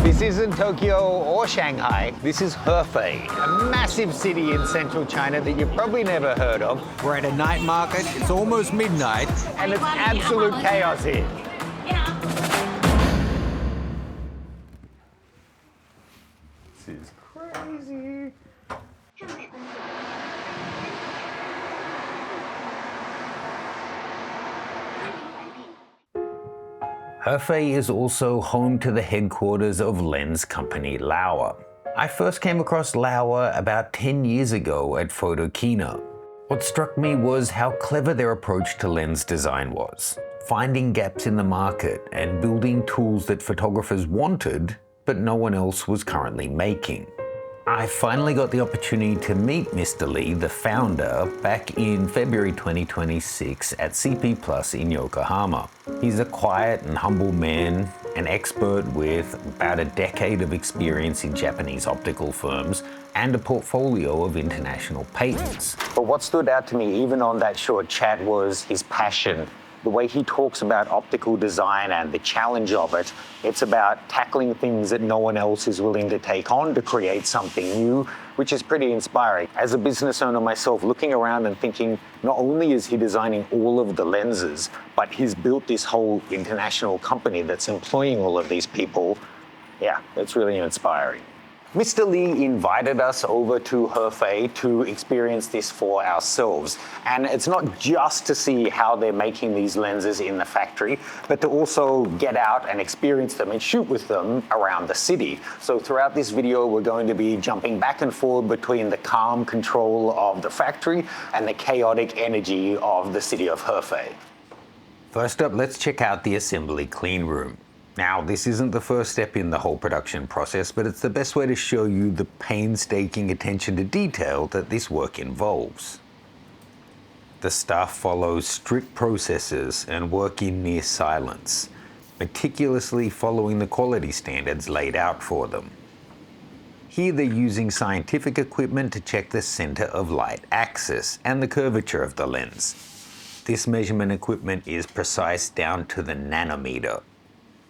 This isn't Tokyo or Shanghai. This is Hefei, a massive city in central China that you've probably never heard of. We're at a night market. It's almost midnight. And it's absolute chaos here. This is crazy. Hefei is also home to the headquarters of lens company Laowa. I first came across Laowa about 10 years ago at Photokina. What struck me was how clever their approach to lens design was, finding gaps in the market and building tools that photographers wanted, but no one else was currently making. I finally got the opportunity to meet Mr. Lee, the founder, back in February 2026 at CP Plus in Yokohama. He's a quiet and humble man, an expert with about a decade of experience in Japanese optical firms and a portfolio of international patents. But what stood out to me even on that short chat was his passion. The way he talks about optical design and the challenge of it, it's about tackling things that no one else is willing to take on to create something new, which is pretty inspiring. As a business owner myself, looking around and thinking, not only is he designing all of the lenses, but he's built this whole international company that's employing all of these people. Yeah, it's really inspiring. Mr. Lee invited us over to Hefei to experience this for ourselves. And it's not just to see how they're making these lenses in the factory, but to also get out and experience them and shoot with them around the city. So throughout this video, we're going to be jumping back and forth between the calm control of the factory and the chaotic energy of the city of Hefei. First up, let's check out the assembly clean room. Now, this isn't the first step in the whole production process, but it's the best way to show you the painstaking attention to detail that this work involves. The staff follows strict processes and work in near silence, meticulously following the quality standards laid out for them. Here they're using scientific equipment to check the center of light axis and the curvature of the lens. This measurement equipment is precise down to the nanometer.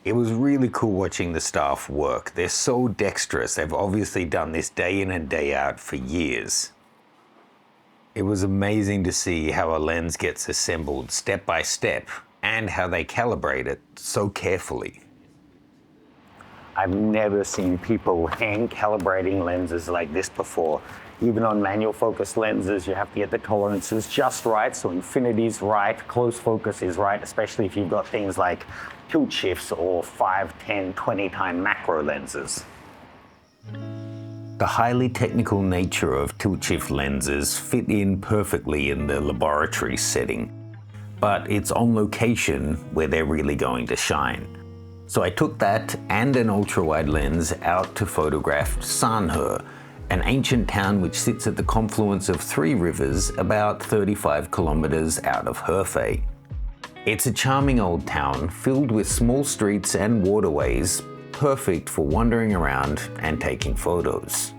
It was really cool watching the staff work. They're so dexterous. They've obviously done this day in and day out for years. It was amazing to see how a lens gets assembled step by step and how they calibrate it so carefully. I've never seen people hand calibrating lenses like this before. Even on manual focus lenses, you have to get the tolerances just right, so infinity's right, close focus is right, especially if you've got things like tilt shifts or 5, 10, 20 time macro lenses. The highly technical nature of tilt shift lenses fit in perfectly in the laboratory setting, but it's on location where they're really going to shine. So I took that and an ultra-wide lens out to photograph Sanhe, an ancient town which sits at the confluence of 3 rivers about 35 kilometers out of Hefei. It's a charming old town filled with small streets and waterways, perfect for wandering around and taking photos.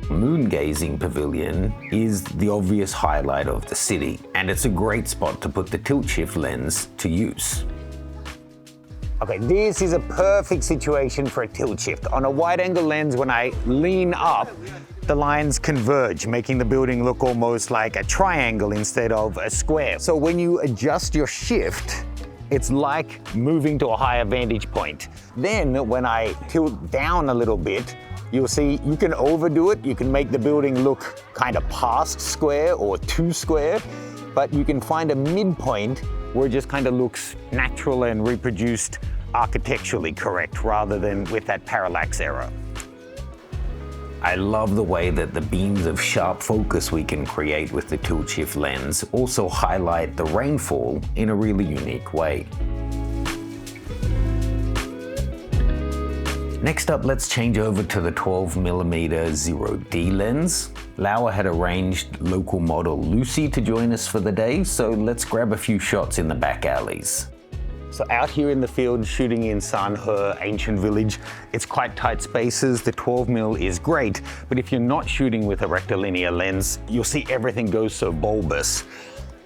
Moon Gazing Pavilion is the obvious highlight of the city, and it's a great spot to put the tilt shift lens to use. Okay, this is a perfect situation for a tilt shift. On a wide-angle lens, when I lean up, the lines converge, making the building look almost like a triangle instead of a square. So when you adjust your shift, it's like moving to a higher vantage point. Then when I tilt down a little bit, you'll see you can overdo it. You can make the building look kind of past square or too square, but you can find a midpoint where it just kind of looks natural and reproduced architecturally correct rather than with that parallax error. I love the way that the beams of sharp focus we can create with the tilt shift lens also highlight the rainfall in a really unique way. Next up, let's change over to the 12mm 0D lens. Laowa had arranged local model Lucy to join us for the day, so let's grab a few shots in the back alleys. So out here in the field shooting in Sanhe, ancient village, it's quite tight spaces. The 12mm is great, but if you're not shooting with a rectilinear lens, you'll see everything goes so bulbous.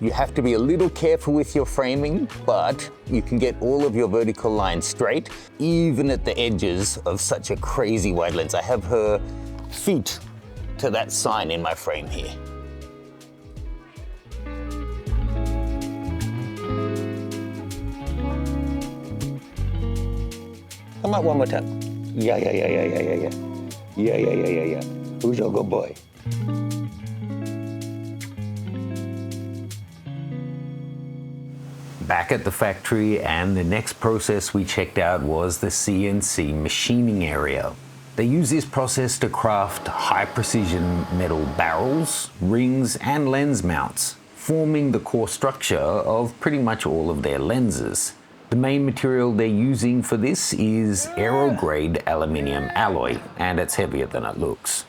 You have to be a little careful with your framing, but you can get all of your vertical lines straight, even at the edges of such a crazy wide lens. I have her feet to that sign in my frame here. Come on, one more time. Yeah. Yeah. Who's your good boy? Back at the factory, and the next process we checked out was the CNC machining area. They use this process to craft high-precision metal barrels, rings, and lens mounts, forming the core structure of pretty much all of their lenses. The main material they're using for this is aero-grade aluminium alloy, and it's heavier than it looks.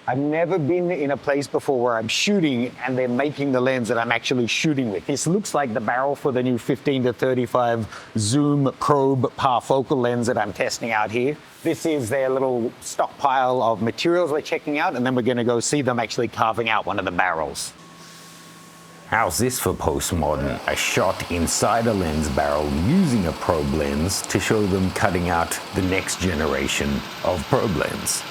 I've never been in a place before where I'm shooting and they're making the lens that I'm actually shooting with. This looks like the barrel for the new 15 to 35 zoom probe parafocal lens that I'm testing out here. This is their little stockpile of materials we're checking out, and then we're going to go see them actually carving out one of the barrels. How's this for postmodern? A shot inside a lens barrel using a probe lens to show them cutting out the next generation of probe lens.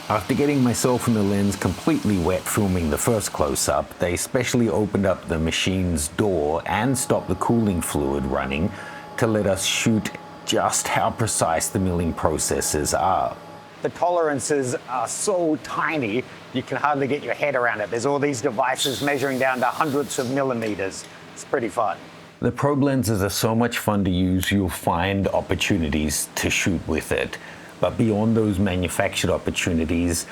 After getting myself and the lens completely wet filming the first close-up, they specially opened up the machine's door and stopped the cooling fluid running to let us shoot just how precise the milling processes are. The tolerances are so tiny, you can hardly get your head around it. There's all these devices measuring down to hundreds of millimeters. It's pretty fun. The probe lenses are so much fun to use, you'll find opportunities to shoot with it. But beyond those manufactured opportunities,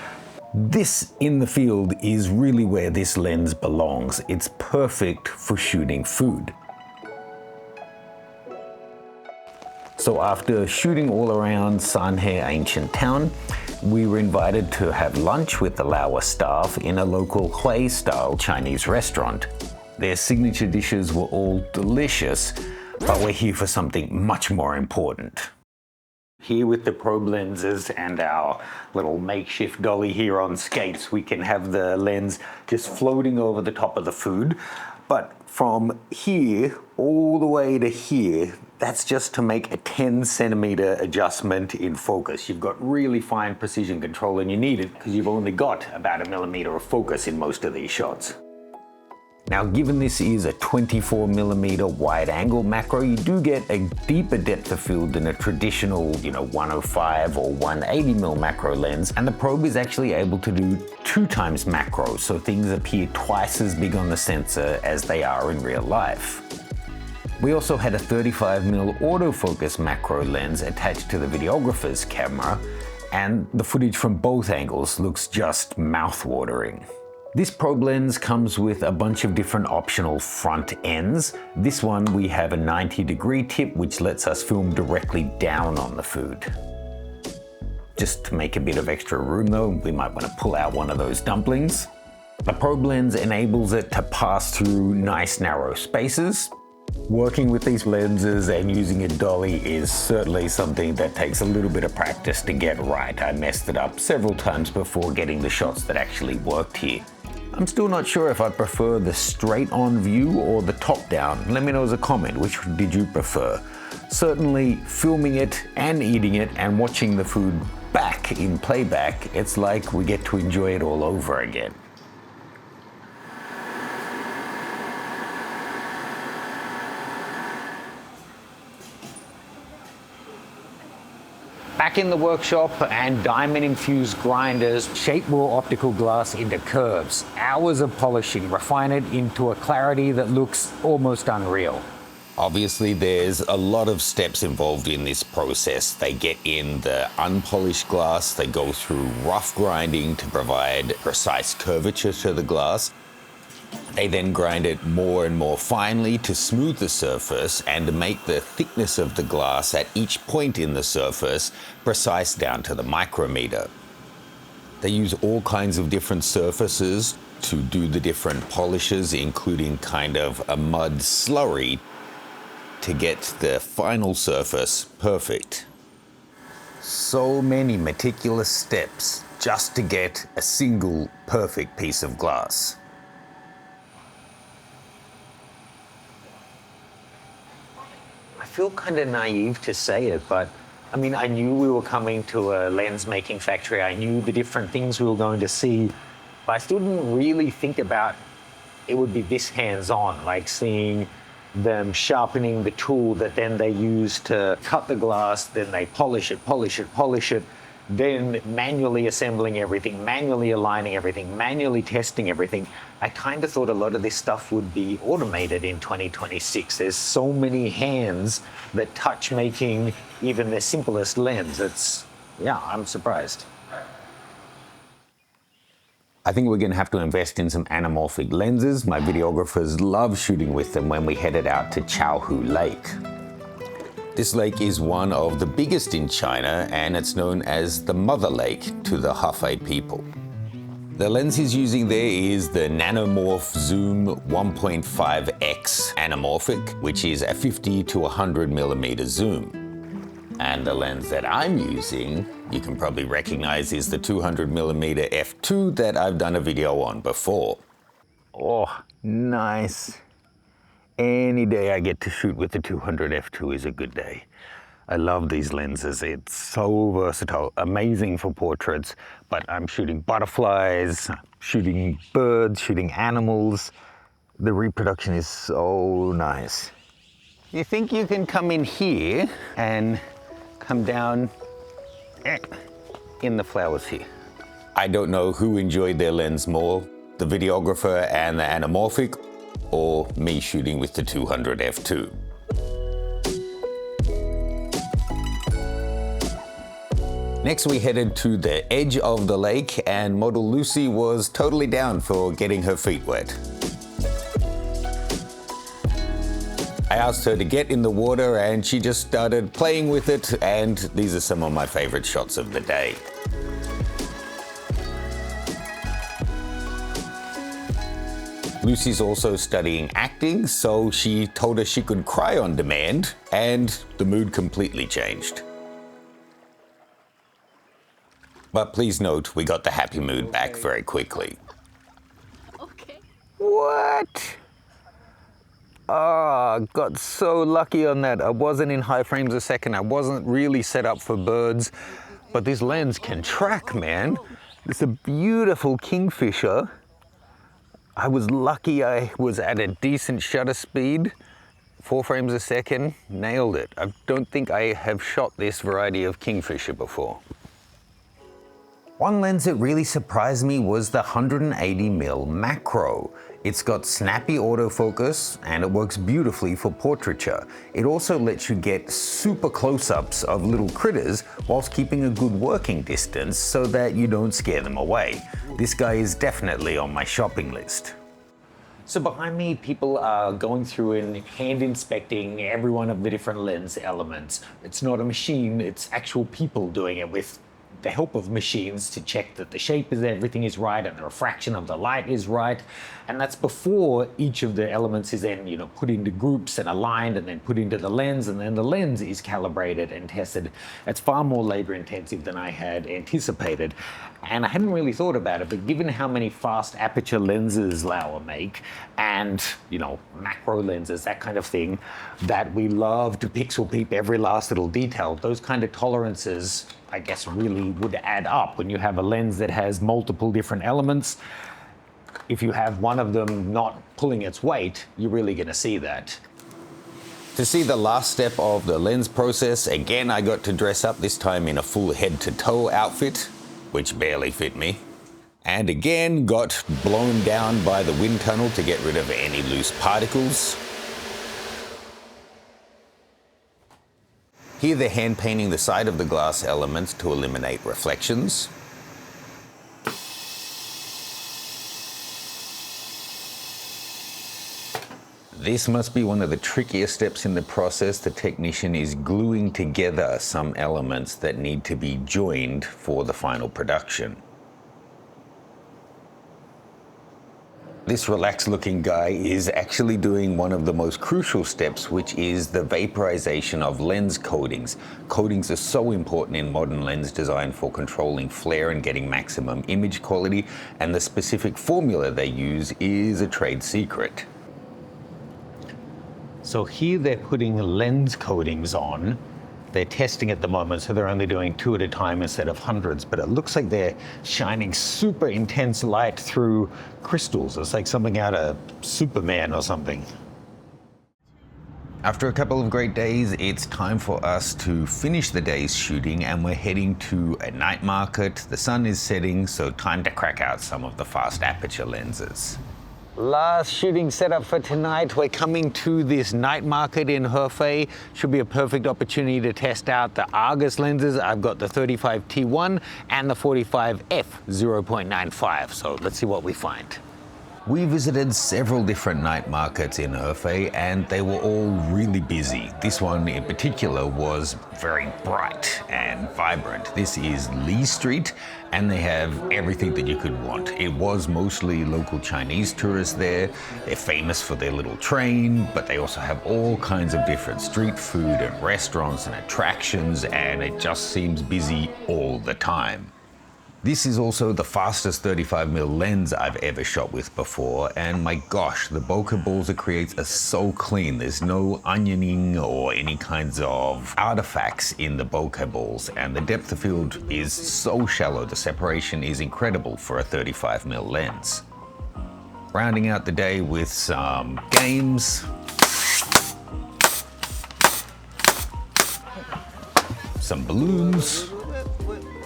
this in the field is really where this lens belongs. It's perfect for shooting food. So after shooting all around Sanhe ancient town, we were invited to have lunch with the Laowa staff in a local Hui-style Chinese restaurant. Their signature dishes were all delicious, but we're here for something much more important. Here with the probe lenses and our little makeshift dolly here on skates, we can have the lens just floating over the top of the food. But from here all the way to here, that's just to make a 10 centimeter adjustment in focus. You've got really fine precision control, and you need it because you've only got about 1 millimeter of focus in most of these shots. Now, given this is a 24mm wide-angle macro, you do get a deeper depth of field than a traditional, 105 or 180mm macro lens, and the probe is actually able to do 2 times macro, so things appear twice as big on the sensor as they are in real life. We also had a 35mm autofocus macro lens attached to the videographer's camera, and the footage from both angles looks just mouth-watering. This probe lens comes with a bunch of different optional front ends. This one we have a 90-degree tip which lets us film directly down on the food. Just to make a bit of extra room though, we might want to pull out one of those dumplings. The probe lens enables it to pass through nice narrow spaces. Working with these lenses and using a dolly is certainly something that takes a little bit of practice to get right. I messed it up several times before getting the shots that actually worked here. I'm still not sure if I prefer the straight-on view or the top-down. Let me know as a comment, which did you prefer? Certainly filming it and eating it and watching the food back in playback, it's like we get to enjoy it all over again. Back in the workshop, and diamond-infused grinders shape raw optical glass into curves. Hours of polishing refine it into a clarity that looks almost unreal. Obviously, there's a lot of steps involved in this process. They get in the unpolished glass, they go through rough grinding to provide precise curvature to the glass. They then grind it more and more finely to smooth the surface and to make the thickness of the glass at each point in the surface precise down to the micrometer. They use all kinds of different surfaces to do the different polishes, including kind of a mud slurry, to get the final surface perfect. So many meticulous steps. just to get a single perfect piece of glass. I feel kind of naive to say it, but I mean, I knew we were coming to a lens making factory. I knew the different things we were going to see, but I still didn't really think about it would be this hands-on, like seeing them sharpening the tool that then they use to cut the glass, then they polish it, then manually assembling everything, manually aligning everything, manually testing everything. I kind of thought a lot of this stuff would be automated in 2026. There's so many hands that touch making even the simplest lens. I'm surprised. I think we're going to have to invest in some anamorphic lenses. My videographers love shooting with them when we headed out to Chaohu Lake. This lake is one of the biggest in China, and it's known as the Mother Lake to the Hefei people. The lens he's using there is the Nanomorph Zoom 1.5x Anamorphic, which is a 50 to 100 millimeter zoom. And the lens that I'm using, you can probably recognize, is the 200 millimeter f2 that I've done a video on before. Oh, nice. Any day I get to shoot with the 200 f2 is a good day. I love these lenses. It's so versatile, amazing for portraits, but I'm shooting butterflies, shooting birds, shooting animals. The reproduction is so nice. You think you can come in here and come down in the flowers here? I don't know who enjoyed their lens more, the videographer and the anamorphic, or me shooting with the 200 f2. Next we headed to the edge of the lake, and model Lucy was totally down for getting her feet wet. I asked her to get in the water and she just started playing with it, and these are some of my favorite shots of the day. Lucy's also studying acting, so she told us she could cry on demand, and the mood completely changed. But please note, we got the happy mood back very quickly. Okay. What? Oh, got so lucky on that. I wasn't in high frames a second. I wasn't really set up for birds, but this lens can track, man. It's a beautiful Kingfisher. I was lucky I was at a decent shutter speed, 4 frames a second, nailed it. I don't think I have shot this variety of Kingfisher before. One lens that really surprised me was the 180mm macro. It's got snappy autofocus and it works beautifully for portraiture. It also lets you get super close-ups of little critters whilst keeping a good working distance so that you don't scare them away. This guy is definitely on my shopping list. So behind me, people are going through and hand inspecting every one of the different lens elements. It's not a machine, it's actual people doing it with the help of machines to check that the shape of everything is right and the refraction of the light is right. And that's before each of the elements is then, put into groups and aligned and then put into the lens, and then the lens is calibrated and tested. It's far more labor intensive than I had anticipated. And I hadn't really thought about it, but given how many fast aperture lenses Laowa make and, macro lenses, that kind of thing, that we love to pixel peep every last little detail, those kind of tolerances, I guess, really would add up when you have a lens that has multiple different elements. If you have one of them not pulling its weight, you're really going to see that. To see the last step of the lens process, again I got to dress up, this time in a full head-to-toe outfit, which barely fit me. And again got blown down by the wind tunnel to get rid of any loose particles. Here they're hand painting the side of the glass elements to eliminate reflections. This must be one of the trickiest steps in the process. The technician is gluing together some elements that need to be joined for the final production. This relaxed looking guy is actually doing one of the most crucial steps, which is the vaporization of lens coatings. Coatings are so important in modern lens design for controlling flare and getting maximum image quality, and the specific formula they use is a trade secret. So here they're putting lens coatings on. They're testing at the moment, so they're only doing 2 at a time instead of hundreds, but it looks like they're shining super intense light through crystals. It's like something out of Superman or something. After a couple of great days, it's time for us to finish the day's shooting, and we're heading to a night market. The sun is setting, so time to crack out some of the fast aperture lenses. Last shooting setup for tonight. We're coming to this night market in Hefei. Should be a perfect opportunity to test out the Argus lenses. I've got the 35T1 and the 45F 0.95. So let's see what we find. We visited several different night markets in Hefei, and they were all really busy. This one in particular was very bright and vibrant. This is Lee Street, and they have everything that you could want. It was mostly local Chinese tourists there. They're famous for their little train, but they also have all kinds of different street food and restaurants and attractions, and it just seems busy all the time. This is also the fastest 35mm lens I've ever shot with before, and my gosh, the bokeh balls it creates are so clean. There's no onioning or any kinds of artifacts in the bokeh balls, and the depth of field is so shallow. The separation is incredible for a 35mm lens. Rounding out the day with some games, some balloons,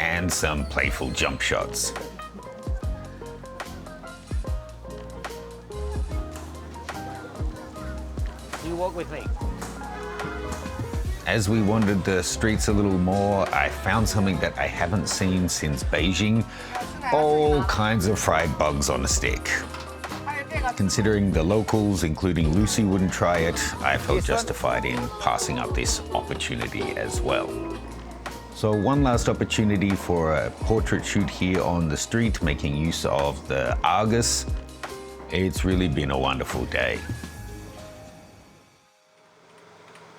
and some playful jump shots. You walk with me. As we wandered the streets a little more, I found something that I haven't seen since Beijing. All kinds of fried bugs on a stick. Considering the locals, including Lucy, wouldn't try it, I felt justified in passing up this opportunity as well. So one last opportunity for a portrait shoot here on the street, making use of the Argus. It's really been a wonderful day.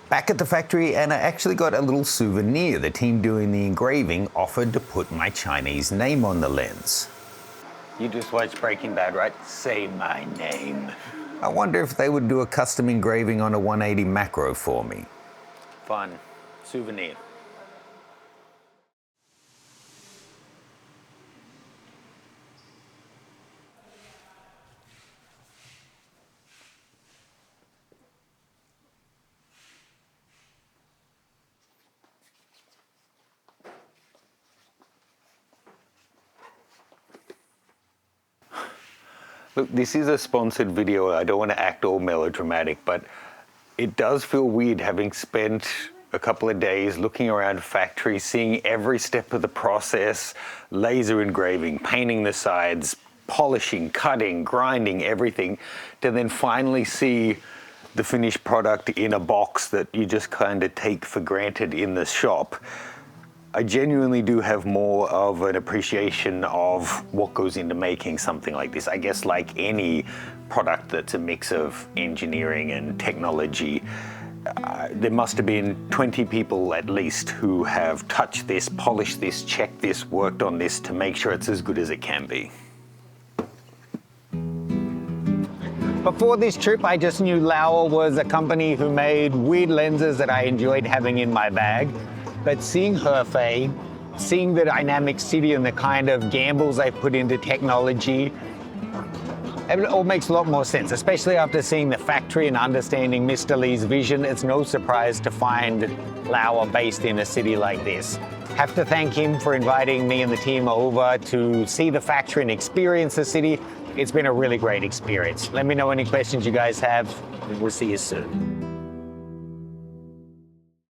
Back at the factory, and I actually got a little souvenir. The team doing the engraving offered to put my Chinese name on the lens. You just watched Breaking Bad, right? Say my name. I wonder if they would do a custom engraving on a 180 macro for me. Fun. Souvenir. Look, this is a sponsored video. I don't want to act all melodramatic, but it does feel weird having spent a couple of days looking around factories, seeing every step of the process, laser engraving, painting the sides, polishing, cutting, grinding, everything, to then finally see the finished product in a box that you just kind of take for granted in the shop. I genuinely do have more of an appreciation of what goes into making something like this. I guess like any product that's a mix of engineering and technology, there must have been 20 people at least who have touched this, polished this, checked this, worked on this to make sure it's as good as it can be. Before this trip, I just knew Laowa was a company who made weird lenses that I enjoyed having in my bag. But seeing Hefei, seeing the dynamic city and the kind of gambles they put into technology, it all makes a lot more sense, especially after seeing the factory and understanding Mr. Lee's vision. It's no surprise to find Laowa based in a city like this. Have to thank him for inviting me and the team over to see the factory and experience the city. It's been a really great experience. Let me know any questions you guys have, and we'll see you soon.